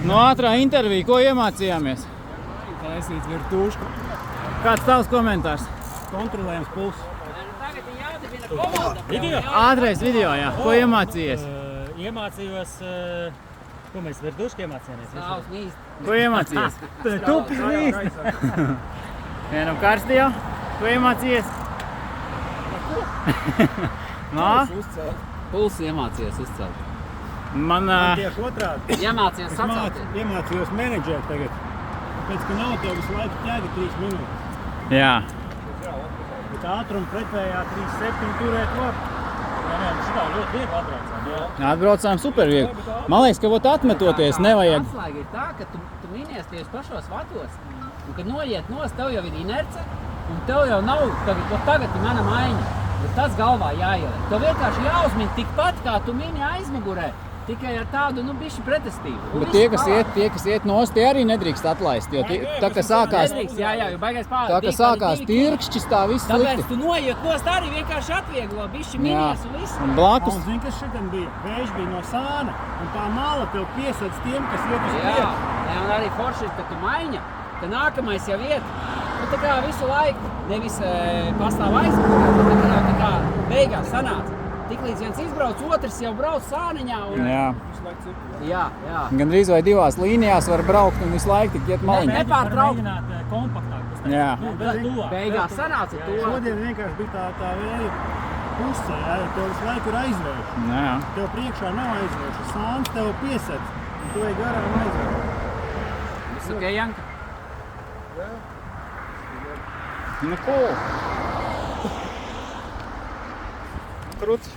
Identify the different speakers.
Speaker 1: No ātrā intervija, ko iemācījāmies?
Speaker 2: Taisīt virtūšku.
Speaker 1: Kāds tavs komentārs?
Speaker 2: Kontrolējams pulss.
Speaker 3: Video?
Speaker 1: Ātrais video, jā. Ko iemācījies?
Speaker 3: Iemācījos, ko mēs virtūšku iemācījāmies?
Speaker 1: Ko iemācījies?
Speaker 3: Tupis vīst!
Speaker 1: Vienam karsti jau? Ko iemācījies? Nā?
Speaker 4: Pulsu iemācījies uzcelt.
Speaker 1: Man...
Speaker 2: Tieši otrādi.
Speaker 4: Iemācījos sacelt.
Speaker 2: Iemācījos menedžēt tagad. Pēc, ka nav tev visu laiku ķēga 3 minūtes.
Speaker 1: Jā.
Speaker 2: Bet ātrumu pretējā 3,7 turēt var.
Speaker 3: Jā, šitā ļoti viegli atbraucām, jā.
Speaker 1: Atbraucām super viegli. Man liekas, ka vot atmetoties nevajag.
Speaker 4: Atslēga ir tā, ka tu minies tieši pašos vatos. Un kad noiet nost, tev jau ir inerce. Un tev jau nav, tagad ir mana maiņa. Bet tas galvā jāieliek. Tev vienkārši jāuzmin tikpat, kā tu mini aizmugurē. Tikai ar tādu, bišķi pretestību.
Speaker 1: Bet tie, kas iet nost, tie arī nedrīkst atlaist, jo tā, ka sākās...
Speaker 4: Nedrīkst, jā, jo baigais pārāk.
Speaker 1: Tā, ka sākās tirkšķis, tā viss slikti.
Speaker 4: Tāpēc tu noiet nost arī vienkārši atvieglo, bišķi minies un viss.
Speaker 1: Un blakus...
Speaker 2: Un zini, kas šitam bija? Vējš bija no sāna. Un tā mala tev piesadz tiem, kas iet uz
Speaker 4: Jā,
Speaker 2: priekšu.
Speaker 4: un arī forši ir, ka tu maiņa, ka nākamais jau iet. Tu tā kā visu laiku nevis pastāv aizmugurē, bet tā kā beigās sanāca. Tiklīdz viens izbrauc, otrs jau brauc sāniņā. Un... Jā.
Speaker 1: Gandrīz vai divās līnijās var braukt un visu laiku tik iet maliņā.
Speaker 4: Nepārtraukt.
Speaker 3: Mēģināt kompaktāk.
Speaker 1: Jā.
Speaker 4: Beigās sanāca to.
Speaker 2: Šodien vienkārši bija tā vēja puse, jā, jo tev visu laiku ir aizvērš.
Speaker 1: Jā.
Speaker 2: Tev priekšā nav aizvērš. Sāns tev piesedz. Un tu ej garām aizvērš.
Speaker 4: Viss ok, Janka?
Speaker 1: Nu, cool. Kruts.